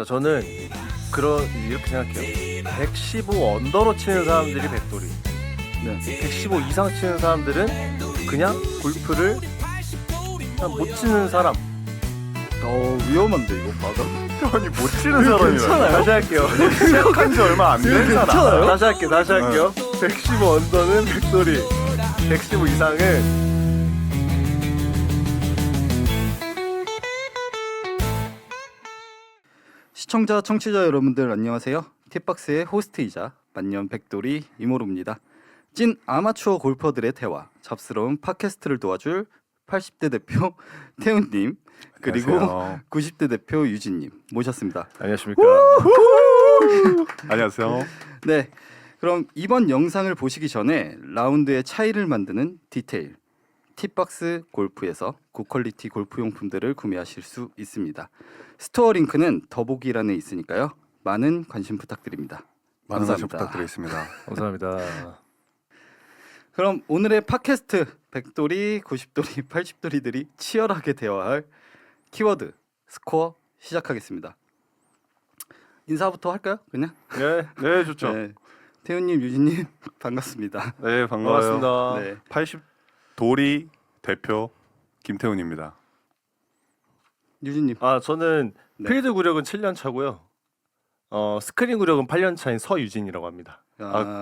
저는 이렇게 생각해요. 115 언더로 치는 사람들이 백돌이. 네. 115 이상 치는 사람들은 그냥 골프를 그냥 못 치는 사람. 위험한데 이거 맞아? 아니 못 치는 사람이라. 괜찮아요? 다시 할게요. 시작한 지 얼마 안 된 사람. 괜찮아요? 다시 할게요. 115 언더는 백돌이. 115 이상은 시청자, 청취자 여러분들 안녕하세요. 팁박스의 호스트이자 만년 백돌이 이모로입니다. 찐 아마추어 골퍼들의 대화, 잡스러운 팟캐스트를 도와줄 80대 대표 태훈님 그리고 안녕하세요. 90대 대표 유진님 모셨습니다. 안녕하십니까. 안녕하세요. 네, 그럼 이번 영상을 보시기 전에 라운드의 차이를 만드는 디테일 팁박스 골프에서 고퀄리티 골프 용품들을 구매하실 수 있습니다. 스토어 링크는 더보기란에 있으니까요. 많은 관심 부탁드립니다. 많은 관심 감사합니다. 부탁드리겠습니다. 감사합니다. 그럼 오늘의 팟캐스트 백돌이, 90돌이, 80돌이들이 치열하게 대화할 키워드 스코어 시작하겠습니다. 인사부터 할까요? 그냥? 네, 네, 좋죠. 네. 태훈님, 유진님 반갑습니다. 네, 반가워요. 반갑습니다. 네. 80도리 대표 김태훈입니다. 유진님. 저는 네. 필드 구력은 7년 차고요. 스크린 구력은 8년 차인 서유진이라고 합니다.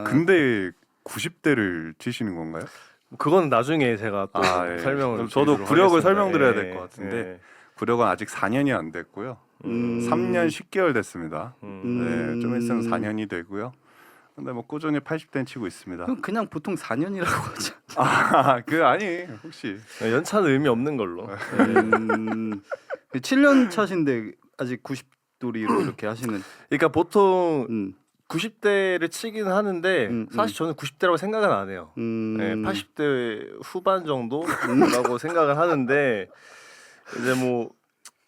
근데 90대를 치시는 건가요? 그건 나중에 제가 또 예. 설명을 그럼 저도 드리도록 구력을 하겠습니다. 설명드려야 될 예, 것 같은데 예. 구력은 아직 4년이 안 됐고요. 3년 10개월 됐습니다. 네, 좀 있으면 4년이 되고요. 근데 뭐 꾸준히 80대는 치고 있습니다. 그럼 그냥 보통 4년이라고 하죠. 아니 혹시 연차는 의미 없는 걸로. 7년 차신데 아직 90돌이로 이렇게 하시는. 그러니까 보통 음, 90대를 치긴 하는데 사실 저는 90대라고 생각은 안 해요. 네, 80대 후반 정도라고 생각을 하는,데 이제 뭐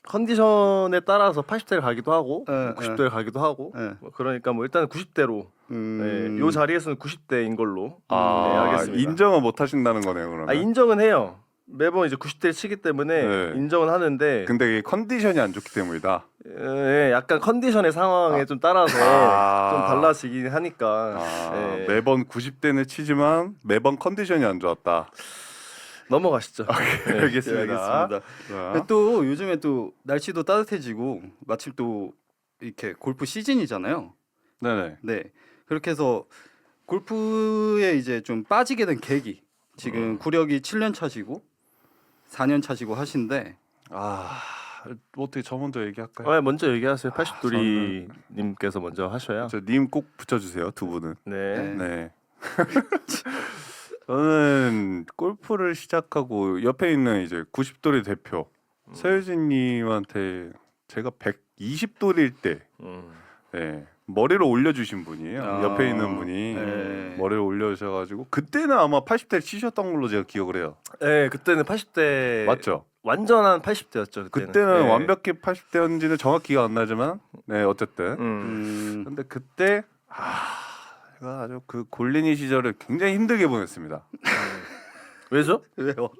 컨디션에 따라서 80대를 가기도 하고 90대를 가기도 하고 뭐 그러니까 뭐 일단은 90대로 네, 요 자리에서는 90대인 걸로 네, 알겠습니다. 인정은 못 하신다는 거네요, 그러면. 인정은 해요. 매번 이제 90대를 치기 때문에 네. 인정은 하는데 근데 이게 컨디션이 안 좋기 때문이다. 예, 약간 컨디션의 상황에 좀 따라서 좀 달라지긴 하니까 예. 매번 90대는 치지만 매번 컨디션이 안 좋았다. 넘어가시죠. 네. 알겠습니다. 알겠습니다. 자, 또 요즘에 또 날씨도 따뜻해지고 마침 또 이렇게 골프 시즌이잖아요. 네네. 네, 그렇게 해서 골프에 이제 좀 빠지게 된 계기. 지금 구력이 7년 차시고 4년 차시고 하신데 뭐 어떻게 저 먼저 얘기할까요? 먼저 얘기하세요. 80도리 님께서 먼저 하셔야. 님 꼭 붙여주세요, 두 분은. 네. 네. 저는 골프를 시작하고 옆에 있는 이제 90도리 대표 서유진님한테 제가 120도리일 때 네, 머리를 올려주신 분이에요. 옆에 있는 분이 머리를 올려주셔가지고 그때는 아마 80대 치셨던 걸로 제가 기억을 해요. 네, 그때는 80대 맞죠? 완전한 80대였죠. 그때는 네. 완벽히 80대였는지는 정확히 기억 안 나지만 네 어쨌든 근데 그때 제가 아주 그 골린이 시절을 굉장히 힘들게 보냈습니다. 왜죠? 왜요?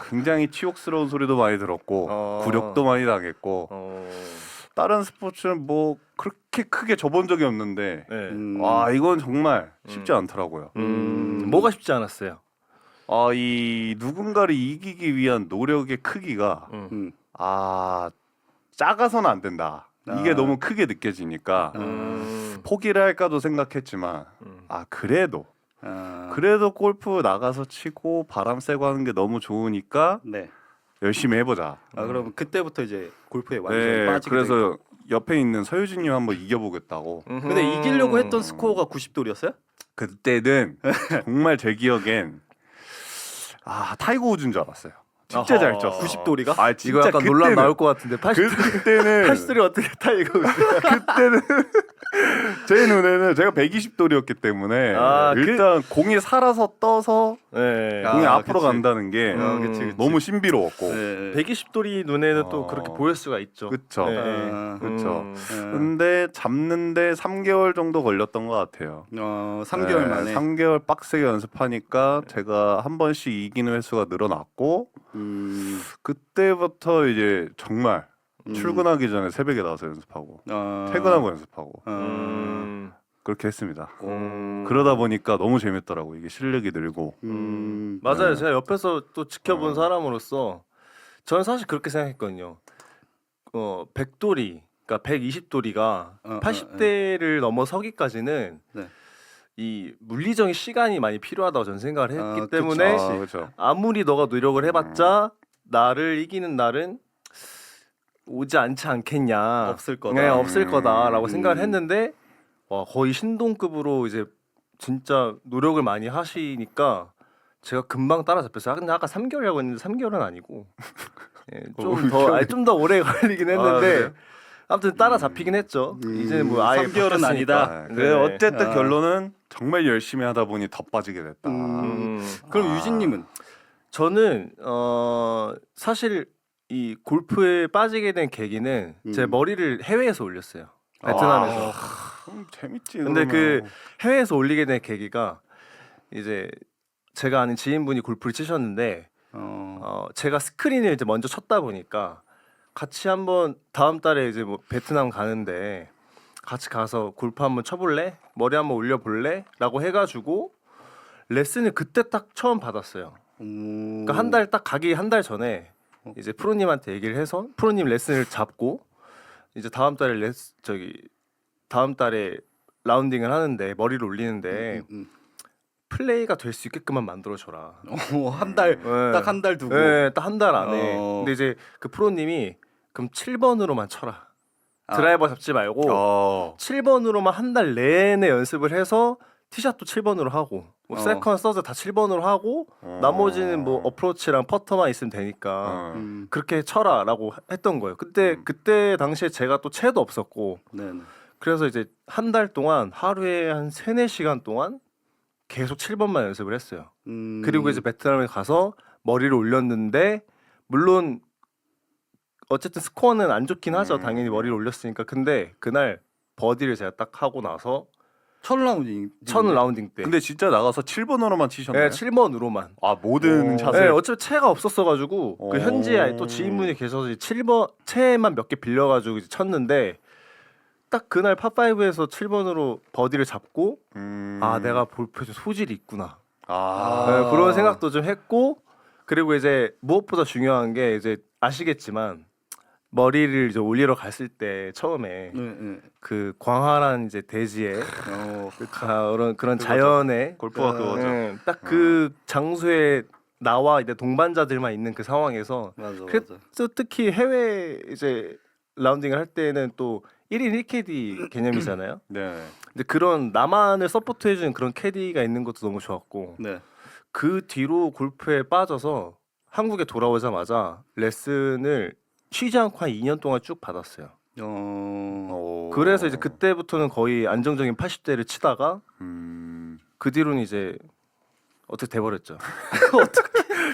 굉장히 치욕스러운 소리도 많이 들었고 굴욕도 많이 당했고 다른 스포츠는 뭐 그렇게 크게 져본 적이 없는데 네. 이건 정말 쉽지 않더라고요. 뭐가 쉽지 않았어요? 이 누군가를 이기기 위한 노력의 크기가 작아서는 안 된다. 이게 너무 크게 느껴지니까 포기를 할까도 생각했지만 그래도 골프 나가서 치고 바람 쐬고 하는 게 너무 좋으니까 네. 열심히 해보자. 그럼 그때부터 이제 골프에 완전히 빠지게. 그래서 옆에 있는 서유진님 한번 이겨보겠다고. 근데 이기려고 했던 스코어가 90돌이었어요? 그때는 정말 제 기억엔 타이거 우즈인 줄 알았어요. 진짜 잘 쳤어. 90돌이가? 이거 약간 논란 나올 것 같은데 80, 그때는 80돌이 어떻게 타이거? 그때는 제 눈에는 제가 120돌이었기 때문에 일단 공이 살아서 떠서 네. 공이 앞으로 그치. 간다는 게 그치. 너무 신비로웠고. 네. 120돌이 눈에는 또 그렇게 보일 수가 있죠. 그쵸. 네. 그렇죠. 근데 잡는데 3개월 정도 걸렸던 것 같아요. 3개월 만에. 3개월 빡세게 연습하니까 제가 한 번씩 이기는 횟수가 늘어났고 그때부터 이제 정말 출근하기 전에 새벽에 나와서 연습하고 아. 퇴근하고 연습하고 그렇게 했습니다. 그러다 보니까 너무 재밌더라고. 이게 실력이 늘고. 맞아요. 네. 제가 옆에서 또 지켜본 사람으로서 저는 사실 그렇게 생각했거든요. 백돌이, 그러니까 120돌이가 80대를 넘어서기까지는 네. 이 물리적인 시간이 많이 필요하다고 저는 생각을 했기 그쵸. 때문에 그렇죠. 아무리 너가 노력을 해봤자 나를 이기는 날은 오지 않지 않겠냐. 없을 거다. 네, 없을 거다라고 생각을 했는데 와, 거의 신동급으로 이제 진짜 노력을 많이 하시니까 제가 금방 따라잡혔어요. 근데 아까 3개월이라고 했는데 3개월은 아니고 좀 더 오래 걸리긴 했는데 그래요? 아무튼 따라잡히긴 했죠. 이제 뭐 아예 3개월은 바뀌었으니까. 아니다. 네. 어쨌든 결론은 정말 열심히 하다 보니 더 빠지게 됐다. 그럼 유진님은 저는 사실 이 골프에 빠지게 된 계기는 제 머리를 해외에서 올렸어요. 베트남에서. 재밌지. 근데 그 그러면. 해외에서 올리게 된 계기가 이제 제가 아는 지인분이 골프를 치셨는데 제가 스크린을 이제 먼저 쳤다 보니까 같이 한번 다음 달에 이제 뭐 베트남 가는데 같이 가서 골프 한번 쳐볼래? 머리 한번 올려볼래? 라고 해가지고 레슨을 그때 딱 처음 받았어요. 그러니까 한 달 딱 가기 한 달 전에 이제 프로님한테 얘기를 해서 프로님 레슨을 잡고 이제 다음 달에 라운딩을 하는데 머리를 올리는데 플레이가 될 수 있게끔만 만들어줘라. 한 달 딱 네. 한 달 두고. 네, 딱 한 달 안에. 어. 근데 이제 그 프로님이 그럼 7번으로만 쳐라. 드라이버 잡지 말고 7번으로만 한 달 내내 연습을 해서 티샷도 7번으로 하고 뭐 세컨 서드 다 7번으로 하고 나머지는 뭐 어프로치랑 퍼터만 있으면 되니까 그렇게 쳐라라고 했던 거예요. 그때 당시에 제가 또 채도 없었고 네네. 그래서 이제 한 달 동안 하루에 한 3-4시간 동안 계속 7번만 연습을 했어요. 그리고 이제 베트남에 가서 머리를 올렸는데 물론 어쨌든 스코어는 안 좋긴 하죠. 당연히 머리를 올렸으니까. 근데 그날 버디를 제가 딱 하고 나서 첫 라운딩. 첫 라운딩 때 근데 진짜 나가서 7번으로만 치셨나요? 네, 7번으로만. 모든 샷을. 네, 어차피 채가 없었어가지고 그 현지에 또 지인분이 계셔서 7번 채만 몇 개 빌려가지고 이제 쳤는데 딱 그날 파5에서 7번으로 버디를 잡고 내가 골프에 좀 소질이 있구나. 네, 그런 생각도 좀 했고 그리고 이제 무엇보다 중요한 게 이제 아시겠지만 머리를 이제 올리러 갔을 때 처음에 그 광활한 이제 대지에 그런 자연의 골프가 그거죠. 딱 그 장소에 나와 이제 동반자들만 있는 그 상황에서 맞아. 또 특히 해외 이제 라운딩을 할 때는 또 1인 1캐디 개념이잖아요. 네. 근데 그런 나만을 서포트해주는 그런 캐디가 있는 것도 너무 좋았고 네. 그 뒤로 골프에 빠져서 한국에 돌아오자마자 레슨을 쉬지 않고 한 2년 동안 쭉 받았어요. 그래서 이제 그때부터는 거의 안정적인 80대를 치다가 그 뒤로는 이제 어떻게 돼버렸죠.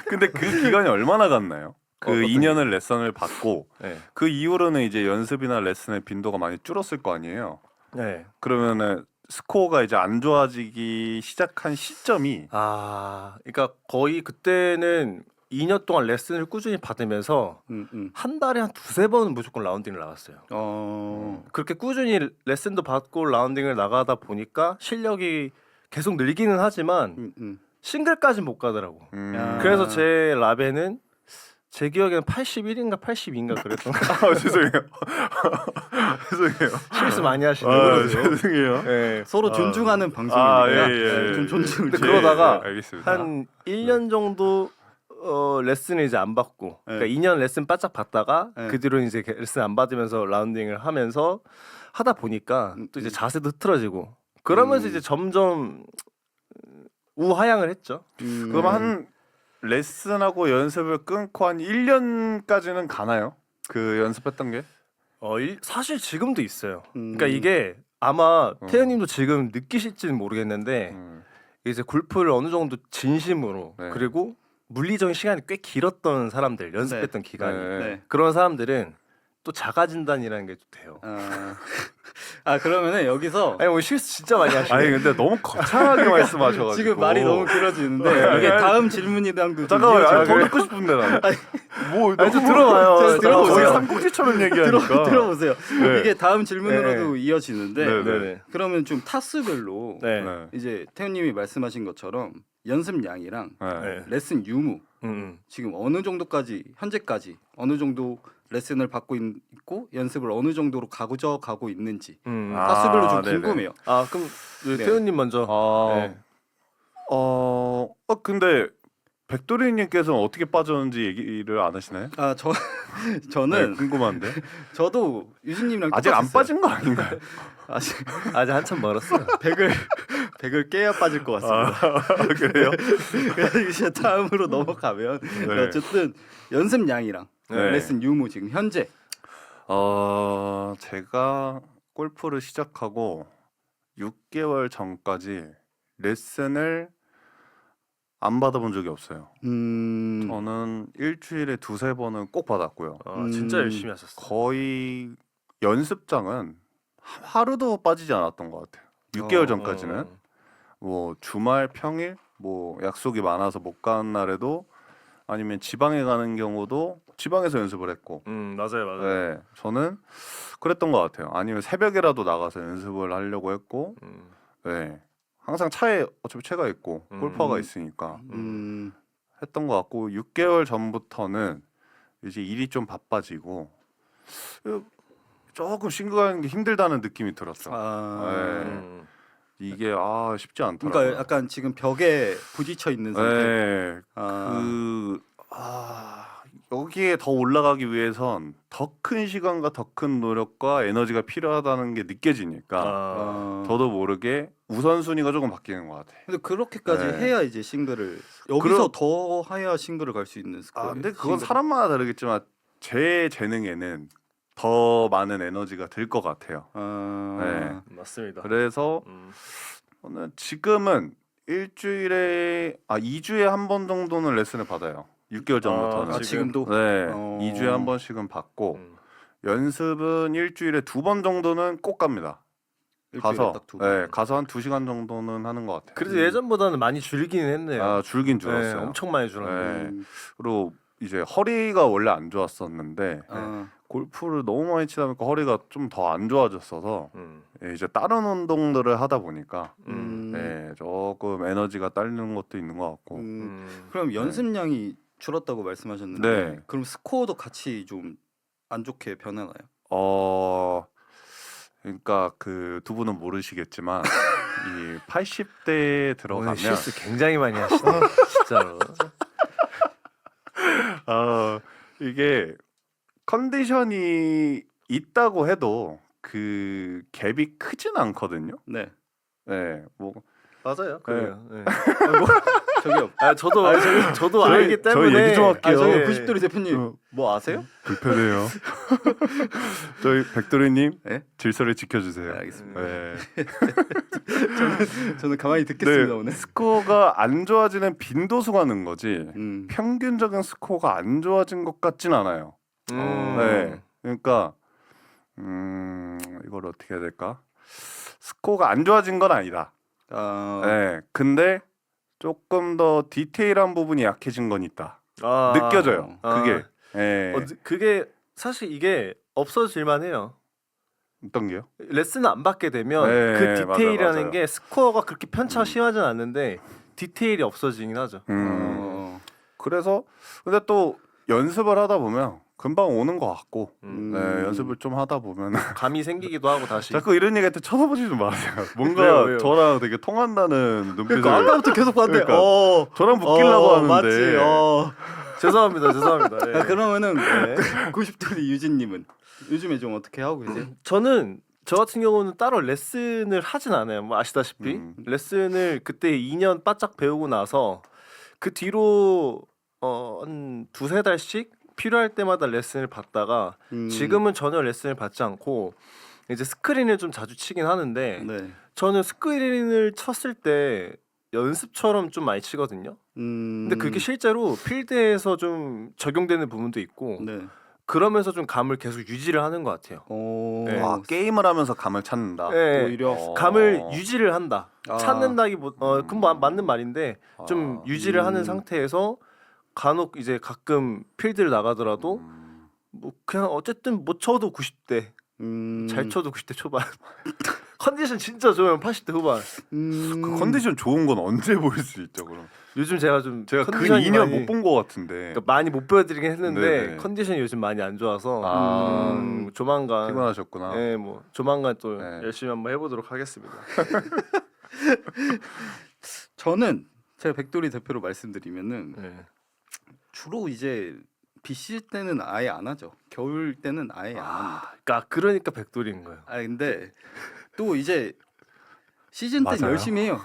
근데 그 기간이 얼마나 갔나요? 그 어떤 2년을 레슨을 받고 네. 그 이후로는 이제 연습이나 레슨의 빈도가 많이 줄었을 거 아니에요. 네. 그러면은 스코어가 이제 안 좋아지기 시작한 시점이 그러니까 거의 그때는 2년 동안 레슨을 꾸준히 받으면서 한 달에 한 2-3번은 무조건 라운딩을 나갔어요. 그렇게 꾸준히 레슨도 받고 라운딩을 나가다 보니까 실력이 계속 늘기는 하지만 싱글까지는 못 가더라고. 그래서 제 라벨은 제 기억에는 81인가 82인가 그랬던 거. 죄송해요. 죄송해요. 실수 많이 하시네요. 죄송해요. 네. 서로 존중하는 방송이니까 예. 좀 존중을. 근데 그러다가 알겠습니다. 한 1년 정도 레슨을 이제 안 받고 그러니까 2년 레슨 바짝 받다가 그 뒤로 이제 레슨 안 받으면서 라운딩을 하면서 하다 보니까 또 이제 자세도 흐트러지고 그러면서 이제 점점 우하향을 했죠. 그럼 한 레슨하고 연습을 끊고 한 1년까지는 가나요? 그 연습했던 게? 사실 지금도 있어요. 그러니까 이게 아마 태현님도 지금 느끼실지는 모르겠는데 이제 골프를 어느 정도 진심으로 네. 그리고 물리적인 시간이 꽤 길었던 사람들 연습했던 기간이 네. 그런 사람들은 또 자가 진단이라는 게 또 돼요. 그러면은 여기서 아니 뭐 실수 진짜 많이 하시네. 아니 근데 너무 거창하게 말씀하셔가지고 지금 말이 너무 길어지는데 이게 다음 질문이랑도 잠깐만, 더 그래. 듣고 싶은데 나는. 뭐 아니 좀 들어봐요. 제가 들어보세요. 거의 삼국지처럼 얘기하니까. 들어보세요. 네. 이게 다음 질문으로도 이어지는데 네, 네네. 그러면 좀 타수별로 네. 네. 이제 태훈님이 말씀하신 것처럼 연습량이랑 네. 네. 레슨 유무 지금 어느 정도까지 현재까지 어느 정도 레슨을 받고 있고 연습을 어느 정도로 가고 있는지 타수별로 좀 네네. 궁금해요. 아 그럼 네. 태훈님 먼저. 네. 근데 백도리님께서는 어떻게 빠졌는지 얘기를 안 하시나요? 저는 네, 궁금한데. 저도 유진님이랑 아직 안 똑같았어요. 빠진 거 아닌가요? 아직 아직 한참 멀었어요. 100을 깨야 빠질 것 같습니다. 그래요? 이제 다음으로 넘어가면 네. 어쨌든 연습량이랑 네. 레슨 유무 지금 현재 제가 골프를 시작하고 6개월 전까지 레슨을 안 받아본 적이 없어요. 저는 일주일에 2-3번은 꼭 받았고요. 진짜 열심히 하셨어. 거의 연습장은 하루도 빠지지 않았던 것 같아요. 6개월 전까지는 뭐 주말 평일 뭐 약속이 많아서 못 가는 날에도 아니면 지방에 가는 경우도 지방에서 연습을 했고 맞아요. 네, 저는 그랬던 것 같아요. 아니면 새벽에라도 나가서 연습을 하려고 했고 네, 항상 차에 어차피 채가 있고 골퍼가 있으니까 했던 것 같고 6개월 전부터는 이제 일이 좀 바빠지고 조금 싱글하는 게 힘들다는 느낌이 들었죠. 네. 이게 쉽지 않더라고요. 그러니까 약간 지금 벽에 부딪혀 있는 상태. 네. 여기에 더 올라가기 위해선 더 큰 시간과 더 큰 노력과 에너지가 필요하다는 게 느껴지니까 저도 모르게 우선순위가 조금 바뀌는 것 같아요. 근데 그렇게까지 네. 해야 이제 싱글을 여기서 더 해야 싱글을 갈 수 있는 거예요. 근데 그건 싱글을. 사람마다 다르겠지만 제 재능에는 더 많은 에너지가 들 것 같아요. 네. 맞습니다. 그래서 저는 지금은 일주일에 2주에 한 번 정도는 레슨을 받아요. 6개월 전부터는. 지금도? 네. 2주에 한 번씩은 받고 연습은 일주일에 2번 정도는 꼭 갑니다. 일주일에 가서 딱 2번. 가서 한 2시간 정도는 하는 것 같아요. 그래도 예전보다는 많이 줄기는 했네요. 줄긴 네, 줄었어요. 엄청 많이 줄었네. 네. 그리고 이제 허리가 원래 안 좋았었는데 골프를 너무 많이 치다 보니까 허리가 좀 더 안 좋아졌어서 이제 다른 운동들을 하다 보니까 조금 에너지가 딸리는 것도 있는 것 같고. 그럼 연습량이 줄었다고 말씀하셨는데 네. 그럼 스코어도 같이 좀 안 좋게 변하나요? 그러니까 그 두 분은 모르시겠지만 이 80대에 오늘 들어가면 실수 굉장히 많이 하시네. 진짜로. 이게 컨디션이 있다고 해도 그 갭이 크진 않거든요. 네. 네, 뭐 맞아요. 그래요. 네. 저기요. 저도 알기 저희 때문에. 얘기 좀 할게요. 저기 네. 90도리 대표님 뭐 아세요? 불편해요. 저희 백도리님 네? 질서를 지켜주세요. 네, 알겠습니다. 네. 저는 가만히 듣겠습니다. 네, 오늘. 스코어가 안 좋아지는 빈도수가 는 거지 평균적인 스코어가 안 좋아진 것 같진 않아요. 네, 그러니까 이걸 어떻게 해야 될까? 스코어가 안 좋아진 건 아니다. 네, 근데 조금 더 디테일한 부분이 약해진 건 있다. 느껴져요. 그게. 네. 그게 사실 이게 없어질만 해요. 어떤 게요? 레슨을 안 받게 되면 네, 그 디테일이라는 맞아요. 게 스코어가 그렇게 편차가 심하진 않는데 디테일이 없어지긴 하죠. 그래서 근데 또 연습을 하다 보면 금방 오는 것 같고 네, 연습을 좀 하다 보면 감이 생기기도 하고 다시. 자꾸 이런 얘기할 때 쳐다보지 좀 마세요. 뭔가 왜요? 저랑 되게 통한다는 눈빛을 그러니까 아까부터 계속 봤는데 그러니까. 저랑 묶이려고 하는데 맞지. 죄송합니다. 네. 그러면은 90도리 유진님은 요즘에 좀 어떻게 하고 계세요? 저는 저 같은 경우는 따로 레슨을 하진 않아요. 뭐 아시다시피 레슨을 그때 2년 바짝 배우고 나서 그 뒤로 한 2-3달씩 필요할 때마다 레슨을 받다가 지금은 전혀 레슨을 받지 않고 이제 스크린을 좀 자주 치긴 하는데 네. 저는 스크린을 쳤을 때 연습처럼 좀 많이 치거든요. 근데 그게 실제로 필드에서 좀 적용되는 부분도 있고 네. 그러면서 좀 감을 계속 유지를 하는 것 같아요. 네. 아, 게임을 하면서 감을 찾는다. 네, 오히려 감을 유지를 한다. 아. 찾는다기보다 그건 맞는 말인데 좀 유지를 하는 상태에서 간혹 이제 가끔 필드를 나가더라도 뭐 그냥 어쨌든 못 쳐도 90대 잘 쳐도 90대 초반 컨디션 진짜 좋으면 80대 후반. 그 컨디션 좋은 건 언제 보일 수 있죠? 그럼 요즘 제가 그 컨디션이 2년 못 본 것 같은데. 그러니까 많이 못 보여드리긴 했는데 네네. 컨디션이 요즘 많이 안 좋아서 조만간 피곤하셨구나. 네, 뭐 조만간 또 네. 열심히 한번 해보도록 하겠습니다. 저는 제가 백돌이 대표로 말씀드리면은 네. 주로 이제 비실 때는 아예 안 하죠. 겨울 때는 아예 안 합니다. 그러니까 백돌인 거예요. 아 근데 또 이제 시즌 때 맞아요. 열심히 해요.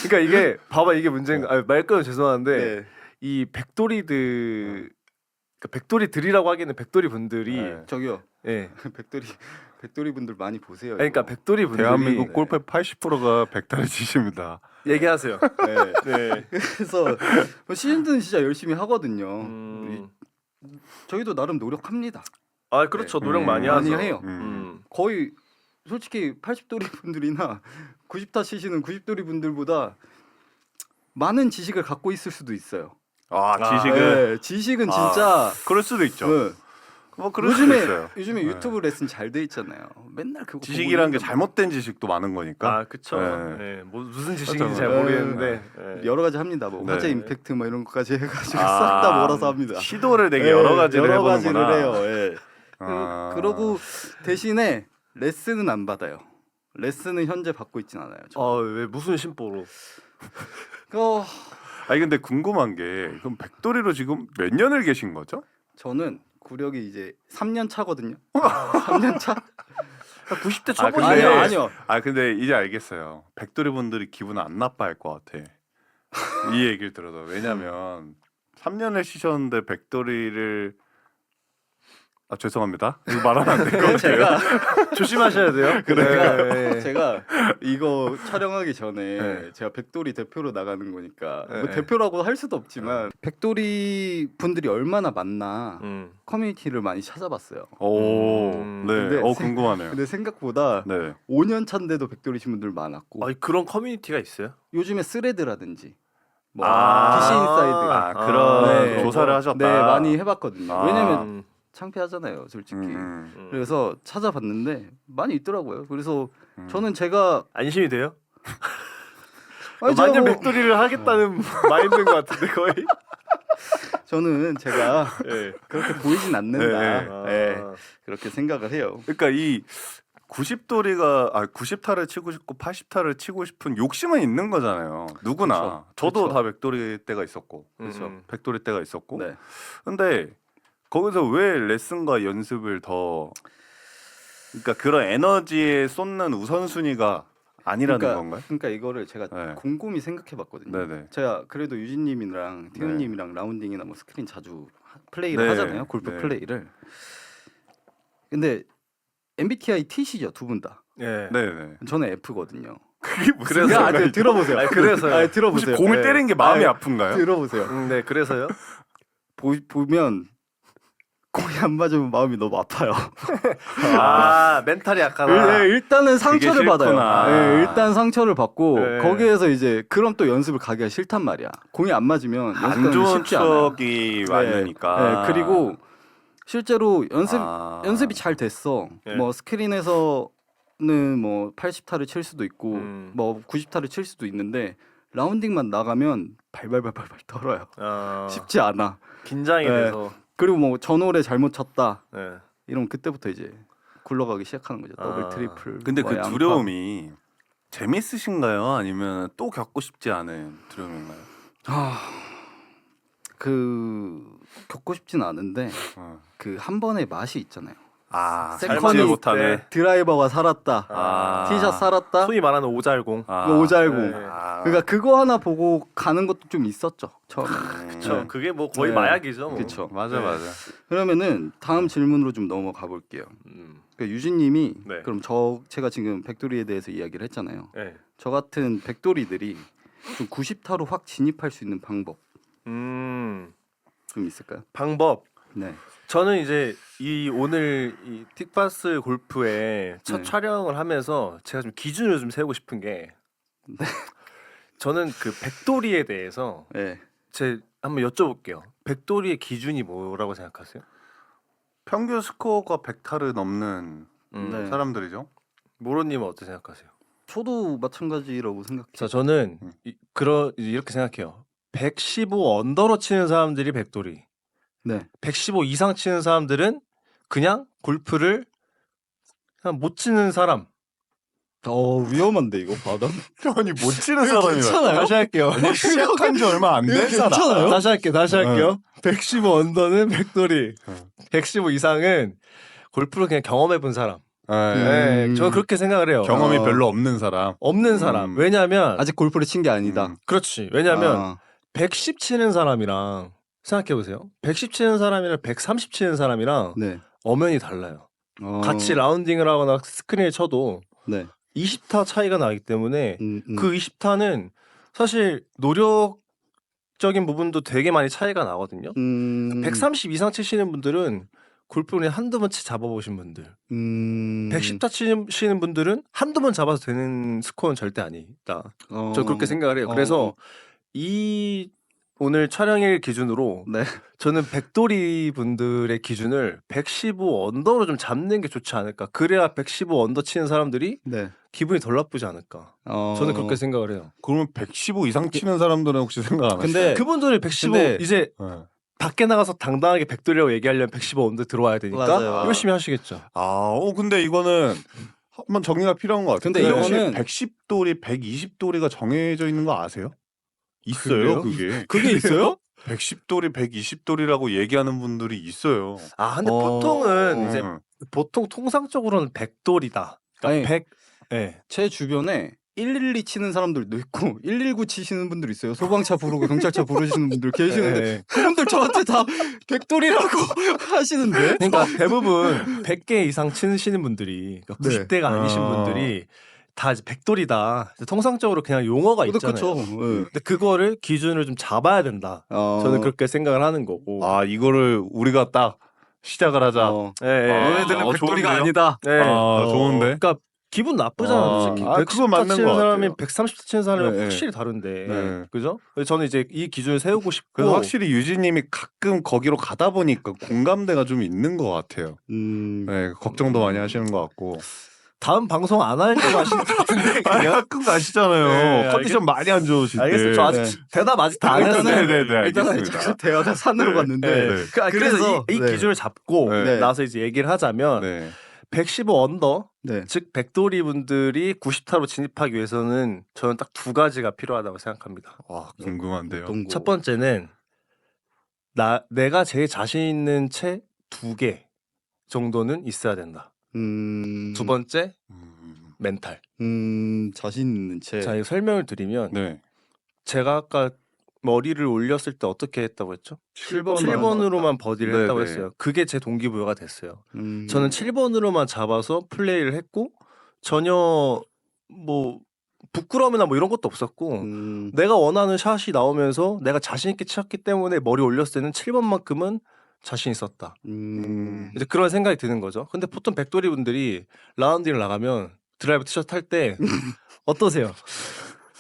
그러니까 이게 봐봐 이게 문제인가? 말 끊어 죄송한데 네. 이 백돌이들 그러니까 백돌이들이라고 하기에는 백돌이 분들이 네. 저기요. 예. 백돌이 분들 많이 보세요. 그러니까 이거. 백돌이 분들이 대한민국 골프의 80%가 백다리 치십니다. 얘기하세요. 네. 네. 그래서 시즌 때는 진짜 열심히 하거든요. 음. 저희도 나름 노력합니다. 아 그렇죠 네. 노력 많이 많이 하죠. 해요. 거의 솔직히 80도리 분들이나 90타 치시는 90도리 분들보다 많은 지식을 갖고 있을 수도 있어요. 지식은 네, 지식은 진짜 그럴 수도 있죠. 네. 뭐 그럴 수도 있어요. 요즘에 네. 유튜브 레슨 잘 돼 있잖아요. 맨날 그거 지식이란 게 보고 잘못된 지식도 많은 거니까. 아 그쵸. 네. 네. 뭐 무슨 지식인지 그렇죠. 잘 네. 모르겠는데 네. 여러 가지 합니다. 뭐 네. 화재 임팩트 뭐 이런 것까지 해가지고 싹 다 몰아서 합니다. 시도를 되게 네, 여러 가지를 여러 해보는구나. 가지를 해요. 예. 그러고 아. 대신에 레슨은 안 받아요. 레슨은 현재 받고 있진 않아요. 왜 무슨 심보로? 어, 아니 근데 궁금한 게 그럼 백돌이로 지금 몇 년을 계신 거죠? 저는 구력이 이제 3년 차거든요. 3년 차? 90대 아, 초반이 근데- 아니요. 아 근데 이제 알겠어요. 백돌이 분들이 기분 안 나빠할 것 같아. 이 얘기를 들어도 왜냐면 3년을 쉬셨는데 백돌이를 죄송합니다. 이거 말하면 안 될 것 같아요. 제가 조심하셔야 돼요. 네. 제가 이거 촬영하기 전에 네. 제가 백돌이 대표로 나가는 거니까 네. 뭐 대표라고 할 수도 없지만 백돌이 분들이 얼마나 많나 커뮤니티를 많이 찾아봤어요. 오, 네. 근데 궁금하네요. 근데 생각보다 네. 5년 차인데도 백돌이신 분들 많았고 그런 커뮤니티가 있어요? 요즘에 스레드라든지 뭐 아, DC 인사이드 그런 네. 조사를 하셨다. 네 많이 해봤거든요. 아. 왜냐면 창피하잖아요, 솔직히. 음. 그래서 찾아봤는데 많이 있더라고요. 그래서 음. 저는 제가 안심이 돼요? 아니, 만년 뭐- 백돌이를 하겠다는 마인드인 것 같은데 거의. 저는 제가 네. 그렇게 보이진 않는다. 네, 네, 그렇게 생각을 해요. 그러니까 이 90도리가 90타를 치고 싶고 80타를 치고 싶은 욕심은 있는 거잖아요. 누구나. 그쵸. 저도 그쵸. 다 백돌이 때가 있었고. 그렇죠. 백돌이 때가 있었고. 네. 근데 거기서 왜 레슨과 연습을 더 그러니까 그런 에너지에 쏟는 우선순위가 아니라는 건가요? 그러니까 이거를 제가 네. 곰곰이 생각해봤거든요. 네네. 제가 그래도 유진님이랑 네. 태훈님이랑 라운딩이나 뭐 스크린 자주 플레이를 네. 하잖아요. 골프 네. 플레이를. 근데 MBTI T시죠, 두 분 다. 네. 네네. 저는 F거든요. 그게 무슨 그래서 상관이죠? 들어보세요. 그래서요. 혹시 들어보세요. 공을 네. 때린 게 마음이 아니, 아픈가요? 들어보세요. 네, 그래서요. 보면 공이 안 맞으면 마음이 너무 아파요. 멘탈이 약하다. 네, 일단은 상처를 그게 받아요. 싫구나. 네, 일단 상처를 받고 네. 거기에서 이제 그럼 또 연습을 가기가 싫단 말이야. 공이 안 맞으면 안 연습하는 게 좋은 쉽지 않아요. 추억이 많으니까. 네, 그리고 실제로 아. 연습이 잘 됐어. 네. 뭐 스크린에서는 뭐 80타를 칠 수도 있고 뭐 90타를 칠 수도 있는데 라운딩만 나가면 발발발발 떨어요. 쉽지 않아. 긴장이 네. 돼서. 그리고 뭐 전홀에 잘못 쳤다. 네. 이러면 그때부터 이제 굴러가기 시작하는 거죠. 더블 트리플. 근데 뭐 그 양파. 두려움이 재밌으신가요? 아니면 또 겪고 싶지 않은 두려움인가요? 그 겪고 싶진 않은데 어. 그 한 번의 맛이 있잖아요. 잘 세컨이- 맞지 못하네. 네. 드라이버가 살았다. 아. 티샷 살았다. 소위 말하는 오잘공. 이거 오잘공. 네. 그러니까 그거 하나 보고 가는 것도 좀 있었죠. 처음에. 그쵸. 네. 그게 뭐 거의 네. 마약이죠. 뭐. 그쵸. 맞아 네. 맞아. 그러면은 다음 질문으로 좀 넘어가 볼게요. 그러니까 유진님이 네. 그럼 제가 지금 백돌이에 대해서 이야기를 했잖아요. 네. 저 같은 백돌이들이 좀 90타로 확 진입할 수 있는 방법 음. 좀 있을까요? 방법. 네. 저는 이제 이 오늘 이 틱바스 골프의 첫 네. 촬영을 하면서 제가 좀 기준을 좀 세우고 싶은 게 저는 그 백돌이에 대해서 네. 제 한번 여쭤볼게요. 백돌이의 기준이 뭐라고 생각하세요? 평균 스코어가 100타를 넘는 네. 사람들이죠. 모로님은 어떻게 생각하세요? 저도 마찬가지라고 생각해요. 자, 저는 이렇게 생각해요. 115 언더로 치는 사람들이 백돌이. 네. 115 이상 치는 사람들은 그냥 골프를 그냥 못 치는 사람. 위험한데 이거 바닥. 아니 못 치는 사람이라. 괜찮아요? 다시 할게요. 시작한 지 얼마 안 된 사람. 괜찮아요? 다시 할게요. 115 언더는 백돌이. 115 이상은 골프를 그냥 경험해 본 사람. 네, 저는 그렇게 생각을 해요. 경험이 별로 없는 사람. 없는 사람. 왜냐하면 아직 골프를 친 게 아니다. 그렇지. 왜냐하면 110 치는 사람이랑 생각해 보세요. 110 치는 사람이랑 130 치는 사람이랑 네. 엄연히 달라요. 같이 라운딩을 하거나 스크린을 쳐도 네. 20타 차이가 나기 때문에 그 20타는 사실 노력적인 부분도 되게 많이 차이가 나거든요. 130 이상 치시는 분들은 골프를 한두 번 잡아보신 분들, 110타 치시는 분들은 한두 번 잡아서 되는 스코어는 절대 아니다. 저 그렇게 생각을 해요. 그래서 이 오늘 촬영일 기준으로 네. 저는 백돌이 분들의 기준을 115 언더로 좀 잡는 게 좋지 않을까. 그래야 115 언더 치는 사람들이 네. 기분이 덜 나쁘지 않을까. 저는 그렇게 생각을 해요. 그러면 115 이상 치는 사람들은 혹시 생각 안 하세요? 근데 그분들이 115 근데- 이제 네. 밖에 나가서 당당하게 백돌이라고 얘기하려면 115 언더 들어와야 되니까 맞아요. 열심히 하시겠죠. 근데 이거는 한번 정리가 필요한 것 같아요. 근데 이거는 이거는 110돌이, 120돌이가 정해져 있는 거 아세요? 있어요, 그게. 그게 있어요? 110돌이, 120돌이라고 얘기하는 분들이 있어요. 아 근데 보통은 이제 음. 보통 통상적으로는 백돌이다. 아니, 그러니까 100. 네. 제 주변에 112 치는 사람들도 있고 119 치시는 분들 있어요. 소방차 부르고 경찰차 부르시는 분들 계시는데 네. 그분들 저한테 다 백돌이라고 하시는데. 그러니까 대부분 100개 이상 치시는 분들이 그러니까 90대가 아니신 분들이 다 이제 백돌이다. 통상적으로 그냥 용어가 있잖아요. 그렇죠. 근데 그거를 기준을 좀 잡아야 된다. 저는 그렇게 생각을 하는 거고. 이거를 우리가 딱 시작을 하자. 네, 너네들은 백돌이가 좋은데요? 아니다. 네. 좋은데. 그러니까 기분 나쁘잖아, 솔직히. 그거 110타 맞는 치는 것 사람이 같아요. 130타 치는 사람이랑 네, 확실히 다른데, 네. 그죠? 그래서 저는 이제 이 기준을 세우고 싶고. 그래서 확실히 유진님이 가끔 거기로 가다 보니까 공감대가 좀 있는 것 같아요. 네, 걱정도 많이 하시는 것 같고. 다음 방송 안 할 거 하시는 것 같은데 그냥. 가끔 가시잖아요. 네, 컨디션 많이 안 좋으실 때. 알겠어요. 저 아직 대답 아직 다 안 했어요. 네네네, 일단은 알겠습니다. 대화가 산으로 갔는데 네. 그래서 이 네. 기준을 잡고 네. 나서 이제 얘기를 하자면 네. 115 언더, 네. 즉 백돌이 분들이 90타로 진입하기 위해서는 저는 딱 두 가지가 필요하다고 생각합니다. 와, 궁금한데요. 어떤 거? 첫 번째는 내가 제일 자신 있는 채 2개 정도는 있어야 된다. 두 번째 멘탈. 자신 있는 채. 자, 이 설명을 드리면 네. 제가 아까 머리를 올렸을 때 어떻게 했다고 했죠? 7번으로만 버디를 했다고 네네. 했어요. 그게 제 동기부여가 됐어요. 음. 저는 7번으로만 잡아서 플레이를 했고 전혀 뭐 부끄러움이나 뭐 이런 것도 없었고 내가 원하는 샷이 나오면서 내가 자신 있게 쳤기 때문에 머리 올렸을 때는 7번만큼은 자신 있었다. 이제 그런 생각이 드는 거죠. 근데 보통 백돌이 분들이 라운딩을 나가면 드라이브 티셔츠 탈 때 어떠세요?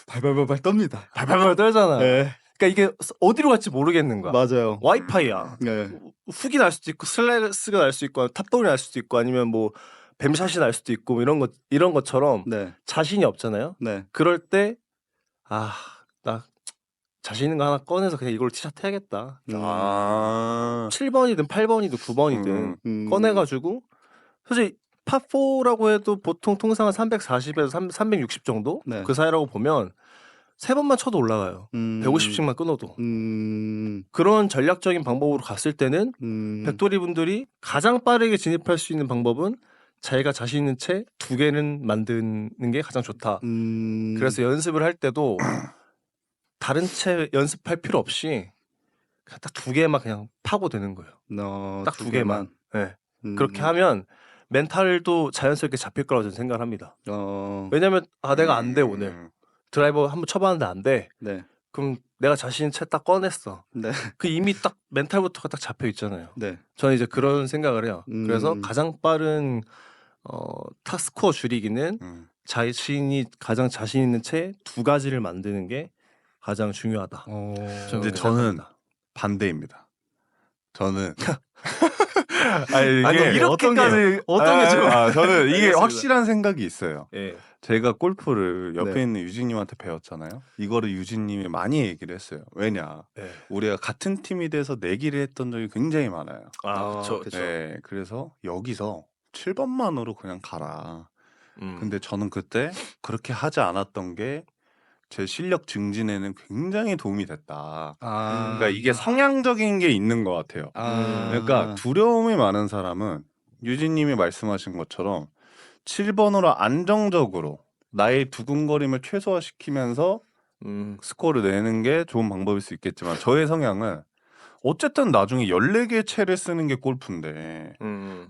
발발발발 떱니다. 발발발 떨잖아. 네. 그러니까 이게 어디로 갈지 모르겠는 거야. 맞아요. 와이파이야. 네. 훅이 날 수도 있고 슬라이스가 날 수도 있고 탑다운이 날 수도 있고 아니면 뭐 뱀샷이 날 수도 있고 뭐 이런 것처럼 네. 자신이 없잖아요. 네. 그럴 때 나 자신 있는 거 하나 꺼내서 그냥 이걸 티샷 해야겠다. 7번이든 8번이든 9번이든 꺼내가지고 사실 파4라고 해도 보통 통상은 340에서 360 정도 네. 그 사이라고 보면 3번만 쳐도 올라가요. 150씩만 끊어도. 그런 전략적인 방법으로 갔을 때는 백돌이 분들이 가장 빠르게 진입할 수 있는 방법은 자기가 자신 있는 채 2개는 만드는 게 가장 좋다. 그래서 연습을 할 때도 다른 채 연습할 필요 없이 그냥 딱 2개만 그냥 파고 되는 거예요. 딱 2개만. 네. 그렇게 하면 멘탈도 자연스럽게 잡힐 거라고 저는 생각을 합니다. 왜냐면 내가 안 돼 오늘 드라이버 한번 쳐봤는데 안 돼. 네. 그럼 내가 자신 채 딱 꺼냈어. 네. 그 이미 딱 멘탈부터가 딱 잡혀 있잖아요. 네. 저는 이제 그런 생각을 해요. 그래서 음. 가장 빠른 타스코어 줄이기는 자신이 가장 자신 있는 채 2가지를 만드는 게 가장 중요하다. 어. 근데 그렇게 저는 생각합니다. 반대입니다. 저는 아니 이게 아니, 이렇게까지 어떤 게 좋아? 저는 이게 알겠습니다. 확실한 생각이 있어요. 예. 제가 골프를 옆에 네. 있는 유진님한테 배웠잖아요. 이거를 유진님이 많이 얘기를 했어요. 왜냐? 예. 우리가 같은 팀이 돼서 내기를 했던 적이 굉장히 많아요. 그렇죠. 그쵸. 네, 그래서 여기서 7번만으로 그냥 가라. 음. 근데 저는 그때 그렇게 하지 않았던 게 제 실력 증진에는 굉장히 도움이 됐다. 아. 그러니까 이게 성향적인 게 있는 것 같아요. 아. 그러니까 두려움이 많은 사람은 유진님이 말씀하신 것처럼 7번으로 안정적으로 나의 두근거림을 최소화시키면서 스코어를 내는 게 좋은 방법일 수 있겠지만 저의 성향은 어쨌든 나중에 14개의 채를 쓰는 게 골프인데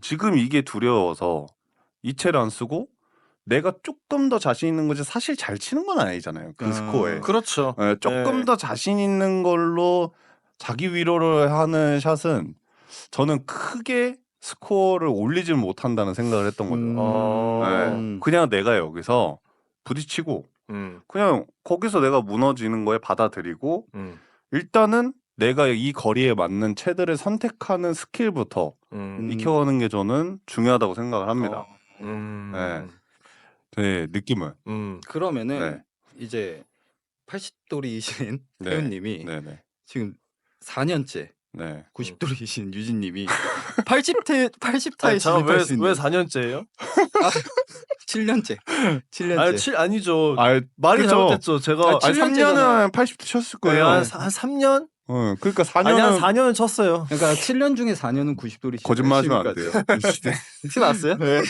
지금 이게 두려워서 이 채를 안 쓰고 내가 조금 더 자신 있는 거지 사실 잘 치는 건 아니잖아요. 그 스코어에. 그렇죠. 예, 조금 예. 더 자신 있는 걸로 자기 위로를 하는 샷은 저는 크게 스코어를 올리질 못한다는 생각을 했던 거죠. 예, 그냥 내가 여기서 부딪히고 그냥 거기서 내가 무너지는 거에 받아들이고 일단은 내가 이 거리에 맞는 채들을 선택하는 스킬부터 익혀가는 게 저는 중요하다고 생각을 합니다. 네. 네, 느낌은. 그러면은 네. 이제 80돌이신 네. 태훈님이 네네. 지금 4년째 네. 90돌이신 유진님이 80타에 아니, 진입할 수 있는 왜 4년째예요? 7년째. 7년째. 아니죠. 아, 말이 그쵸. 잘못됐죠. 제가 아, 아니 3년은 80도 쳤을 거예요. 한 3년? 그러니까 아니 한 4년은 4년은 쳤어요. 그러니까 7년 중에 4년은 90돌이신 거짓말하시면 안 돼요. 티 났어요? 네.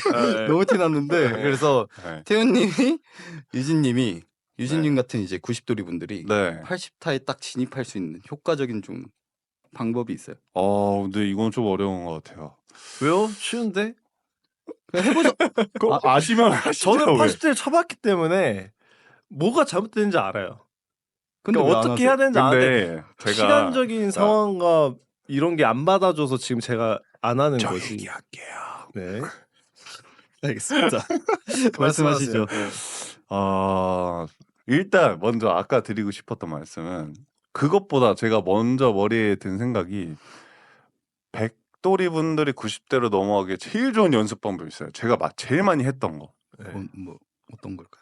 너무 티 났는데 그래서 네. 태훈님이 유진님 같은 이제 90돌이 분들이 네. 80타에 딱 진입할 수 있는 효과적인 좀 방법이 있어요. 근데 이건 좀 어려운 것 같아요. 왜요? 쉬운데? 그냥 해보죠. 아시면 아시죠. 저는 왜? 80대를 쳐봤기 때문에 뭐가 잘못되는지 알아요. 근데 그러니까 왜 안 어떻게 하세요? 해야 되는지 아는데 근데 제가 시간적인 상황과 이런 게 안 받아줘서 지금 제가 안 하는 저 거지. 얘기할게요. 네. 알겠습니다. 말씀하시죠. 일단 먼저 아까 드리고 싶었던 말씀은 그것보다 제가 먼저 머리에 든 생각이 100돌이 분들이 90대로 넘어가기에 제일 좋은 연습 방법이 있어요. 제가 제일 많이 했던 거. 네. 뭐 어떤 걸까요?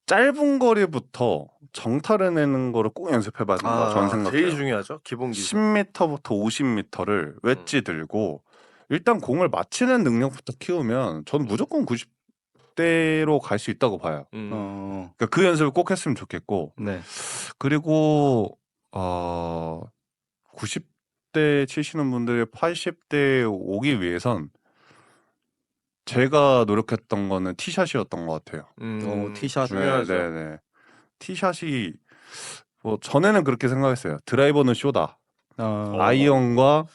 짧은 거리부터 정타를 내는 거를 꼭 연습해봐야 된다. 저는 생각해요. 제일 중요하죠. 기본 기술. 10m부터 50m를 웨지 들고 일단 공을 맞히는 능력부터 키우면 저는 무조건 90대로 갈 수 있다고 봐요. 그러니까 그 연습을 꼭 했으면 좋겠고 네. 그리고 90대 치시는 분들이 80대에 오기 위해선 제가 노력했던 거는 티샷이었던 것 같아요. 티샷. 중요하죠. 네. 티샷이 뭐 전에는 그렇게 생각했어요. 드라이버는 쇼다. 아이언과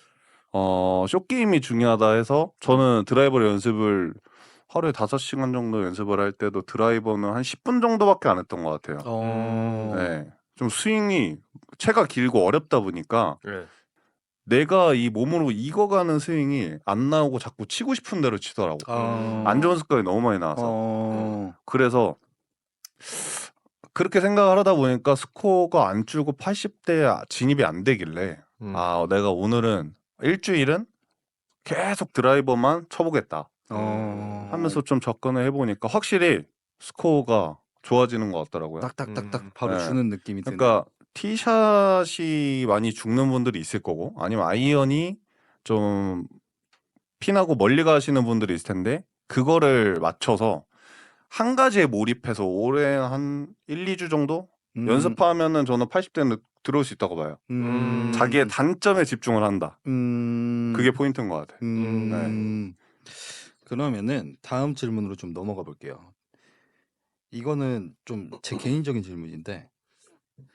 쇼 게임이 중요하다 해서 저는 드라이버 연습을 하루에 5시간 정도 연습을 할 때도 드라이버는 한 10분 정도밖에 안 했던 것 같아요. 네. 좀 스윙이 채가 길고 어렵다 보니까 네. 내가 이 몸으로 익어가는 스윙이 안 나오고 자꾸 치고 싶은 대로 치더라고. 안 좋은 습관이 너무 많이 나와서. 그래서 그렇게 생각을 하다 보니까 스코어가 안 줄고 80대에 진입이 안 되길래 내가 오늘은 일주일은 계속 드라이버만 쳐보겠다 하면서 좀 접근을 해보니까 확실히 스코어가 좋아지는 것 같더라고요. 딱딱딱딱 바로 네. 주는 느낌이 드네요. 그러니까 티샷이 많이 죽는 분들이 있을 거고 아니면 아이언이 좀 핀하고 멀리 가시는 분들이 있을 텐데 그거를 맞춰서 한 가지에 몰입해서 올해 한 1, 2주 정도 연습하면은 저는 80대는 들어올 수 있다고 봐요. 자기의 단점에 집중을 한다. 그게 포인트인 것 같아요. 네. 그러면은 다음 질문으로 좀 넘어가 볼게요. 이거는 좀 제 개인적인 질문인데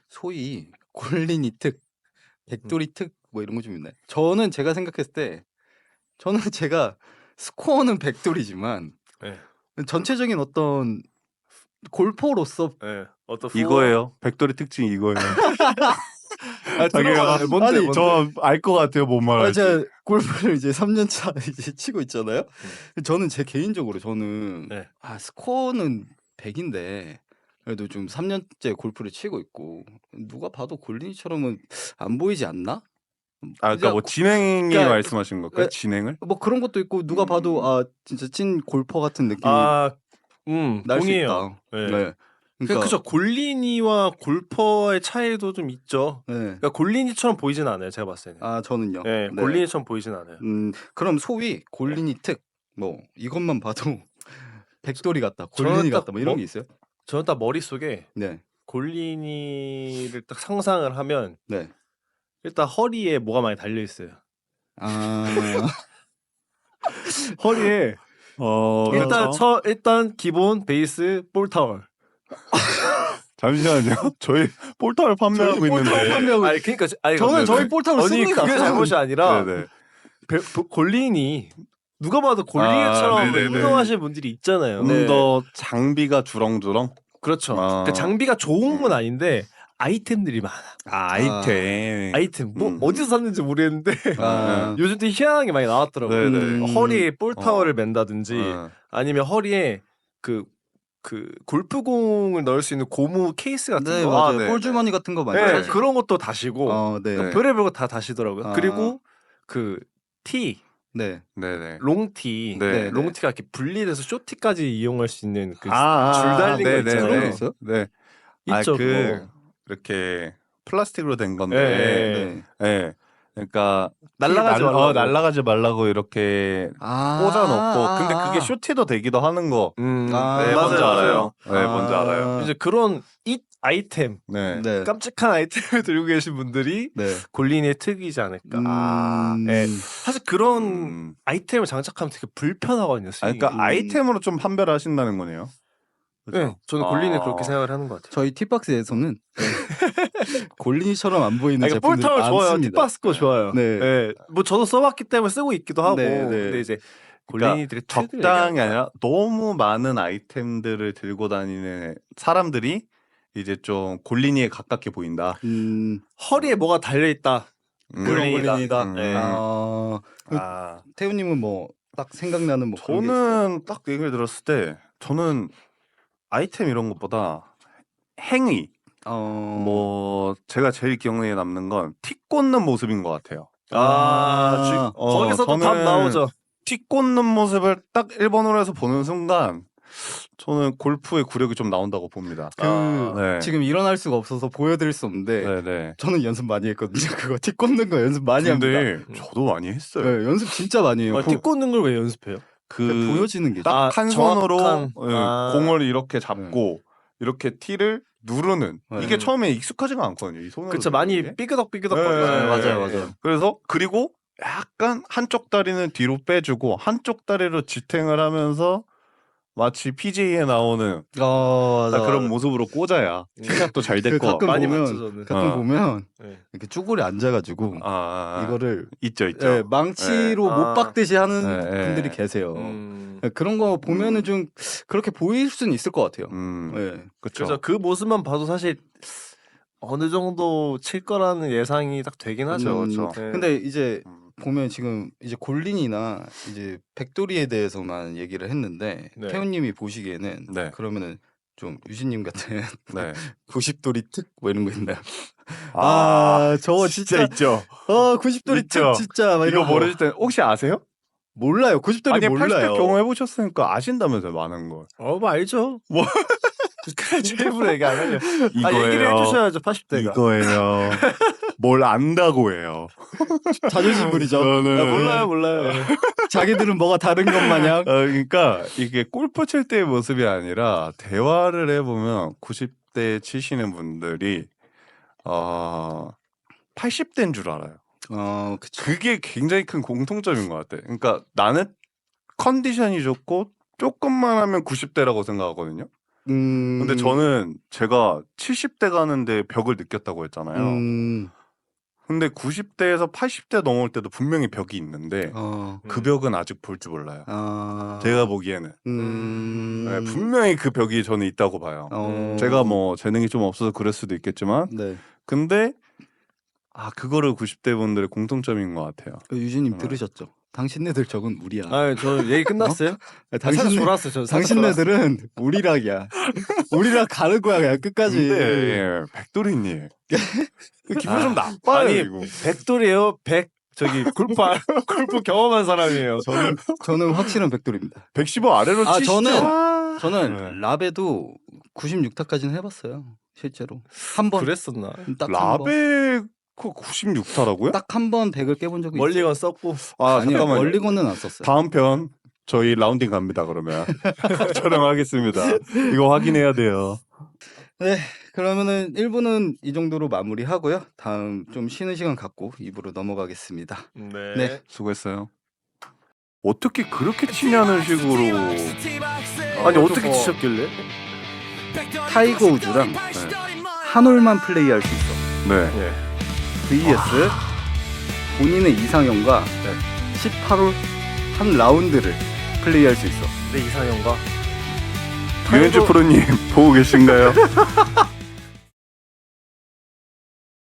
소위 골린이 특, 백돌이 특 뭐 이런 거 좀 있나요? 저는 제가 생각했을 때 제가 스코어는 백돌이지만 네. 전체적인 어떤 골퍼로서 네. 어떤 이거예요. 백돌이 특징 이거예요. 자기가 뭔데? 저 알 것 같아요. 뭔 말할지. 제가 골프를 이제 3년 차 이제 치고 있잖아요. 저는 제 개인적으로 저는 네. 스코어는 100인데 그래도 좀 3년째 골프를 치고 있고 누가 봐도 골린이처럼은 안 보이지 않나? 그러니까 뭐 진행이 그러니까- 말씀하시는 걸까요? 네. 진행을? 뭐 그런 것도 있고 누가 봐도 진짜 찐 골퍼 같은 느낌이 아, 날 수 동의해요. 있다. 네. 네. 그러니까 그죠. 골린이와 골퍼의 차이도 좀 있죠. 네. 그러니까 골린이처럼 보이진 않아요. 제가 봤을 때는. 저는요. 네, 네. 골린이처럼 보이진 않아요. 그럼 소위 골린이 특 뭐 이것만 봐도 백돌이 같다, 저는 골린이 딱 같다 뭐 이런 뭐- 게 있어요? 저는 딱 머릿속에 네. 골린이를 딱 상상을 하면 네. 일단 허리에 뭐가 많이 달려 있어요. 아. 허리에 일단 기본 베이스 볼 타월. 잠시만요. 저희 볼타를 판매하고 있는데. 아니 그러니까 저는 저희 볼타월 아니 씁니다. 그게 잘못이 아니라 네네. 골린이 누가 봐도 골린이처럼 네네네. 운동하시는 분들이 있잖아요. 더 장비가 주렁주렁. 그렇죠. 아. 그 장비가 좋은 건 아닌데 아이템들이 많아. 아이템. 뭐 어디서 샀는지 모르겠는데 아. 요즘 또 희한한 게 많이 나왔더라고요. 네네. 허리에 볼 타월을 맨다든지 어. 아니면 허리에 그 골프공을 넣을 수 있는 고무 케이스 같은 네, 거. 맞아요. 네. 볼 주머니 같은 거 많이 네, 사죠. 그런 것도 다시고 네. 네. 별의별 거 다 다시더라고요. 아. 그리고 그 티, 네. 네네. 롱티, 네. 롱티가 이렇게 분리돼서 쇼티까지 이용할 수 있는 그 줄 아, 달린 거 네네네. 있잖아요. 그런 거 있어요? 네. 있죠. 그 그거. 이렇게 플라스틱으로 된 네. 건데. 네. 그러니까 날아가지 말라고. 날아가지 말라고 이렇게 꽂아 놓고. 근데 그게 쇼티도 되기도 하는 거. 아, 네, 뭔지 맞아요. 알아요. 네, 뭔지 알아요. 이제 그런 잇 아이템, 네. 네. 깜찍한 아이템을 들고 계신 분들이 네. 골린이의 특이지 않을까. 음. 네. 사실 그런 음. 아이템을 장착하면 되게 불편하거든요. 스윙이. 그러니까 아이템으로 좀 판별하신다는 거네요. 네, 저는 골린이 그렇게 생각을 하는 것 같아요. 저희 팁박스에서는 골린이처럼 안 보이는 그러니까 제품들 볼타월 좋아요. 많습니다. 팁박스 거 좋아요. 네. 네. 뭐 저도 써봤기 때문에 쓰고 있기도 하고. 네, 네. 근데 이제 그러니까 골린이들이 적당히 아니라 너무 많은 아이템들을 들고 다니는 사람들이 이제 좀 골린이에 가깝게 보인다. 허리에 뭐가 달려 있다. 골린이다. 네. 태우님은 뭐 딱 생각나는 뭐 그런 게 있어요? 저는 딱 얘기를 들었을 때 저는 아이템 이런 것보다 행위 뭐 제가 제일 기억에 남는 건 티 꽂는 모습인 것 같아요. 거기서 또 답 저는 나오죠. 티 꽂는 모습을 딱 1번으로 해서 보는 순간 저는 골프의 구력이 좀 나온다고 봅니다. 네. 지금 일어날 수가 없어서 보여드릴 수 없는데 네네. 저는 연습 많이 했거든요. 그거 티 꽂는 거 연습 많이 합니다. 근데 저도 많이 했어요. 네, 연습 진짜 많이 해요. 티 꽂는 걸 왜 연습해요? 보여지는 게 딱 한 손으로 정확한- 공을 이렇게 잡고 이렇게 티를 누르는 이게 처음에 익숙하지가 않거든요. 이 손으로. 그쵸, 많이 누르는 게. 삐그덕삐그덕 네, 거리잖아요. 맞아요. 그래서 그리고 약간 한쪽 다리는 뒤로 빼주고 한쪽 다리로 지탱을 하면서 마치 PGA에 나오는 딱 그런 모습으로 꽂아야 티샷도 잘 될 거. 가끔 많이 보면 봤죠, 저는. 보면 네. 이렇게 쭈그려 앉아가지고 이거를 있죠. 망치로 네. 못 박듯이 하는 네. 분들이 계세요. 음. 그런 거 보면은 좀 그렇게 보일 수는 있을 것 같아요. 네. 그렇죠. 그래서 그 모습만 봐도 사실 어느 정도 칠 거라는 예상이 딱 되긴 하죠. 그렇죠. 네. 근데 이제 보면 지금 이제 골린이나 이제 백돌이에 대해서만 얘기를 했는데 네. 태훈님이 보시기에는 네. 그러면은 좀 유진님 같은 네. 90도리 특 뭐 이런 거 있나요? 저거 진짜 있죠. 90도리 있죠. 특 진짜 막 이거 이런 거. 모르실 때 혹시 아세요? 몰라요. 90도리 아니 몰라요. 80대 경험해 보셨으니까 아신다면서요, 많은 걸. 뭐 알죠. 뭐. 일부러 얘기 안 하려. 이거예요. 얘기를 해주셔야죠. 80대가. 이거예요. 뭘 안다고 해요. 자존심 부리죠. 몰라요. 자기들은 뭐가 다른 것 마냥. 그러니까 이게 골프 칠 때의 모습이 아니라 대화를 해보면 90대 치시는 분들이 80대인 줄 알아요. 그쵸. 그게 굉장히 큰 공통점인 것 같아. 그러니까 나는 컨디션이 좋고 조금만 하면 90대라고 생각하거든요. 근데 저는 제가 70대 가는데 벽을 느꼈다고 했잖아요. 근데 90대에서 80대 넘어올 때도 분명히 벽이 있는데 그 벽은 아직 볼 줄 몰라요. 제가 보기에는 네, 분명히 그 벽이 저는 있다고 봐요. 제가 뭐 재능이 좀 없어서 그럴 수도 있겠지만 네. 근데 그거를 90대 분들의 공통점인 것 같아요. 유진님 들으셨죠? 당신네들 적은 우리야. 저 얘기 끝났어요? 살짝 졸았어. 저 당신네들은 우리락이야. 우리락 가는 거야 그냥 끝까지. 근데 백돌이님 기분 좀 나빠요. 아니 이거. 백돌이에요. 저기 골프 경험한 사람이에요. 저는 확실한 백돌입니다. 115 아래로 치시죠. 저는 네. 라베도 96타까지는 해봤어요. 실제로 한 번. 그랬었나? 딱 라베 96타라고요? 딱 한 번 100을 깨본 적이 멀리건 썼고. 아니요, 잠깐만요. 멀리건은 안 썼어요. 다음 편 저희 라운딩 갑니다. 그러면 촬영하겠습니다. 이거 확인해야 돼요. 네, 그러면은 1부는 이 정도로 마무리하고요. 다음 좀 쉬는 시간 갖고 2부로 넘어가겠습니다. 네. 네. 수고했어요. 어떻게 그렇게 치냐는 식으로 아니 어떻게 치셨길래? 타이거 우즈랑 한 홀만 플레이할 수 있어. 네. 예. vs 본인의 이상형과 18홀 한 라운드를 플레이할 수 있어. 내 이상형과 유현주 프로님 보고 계신가요?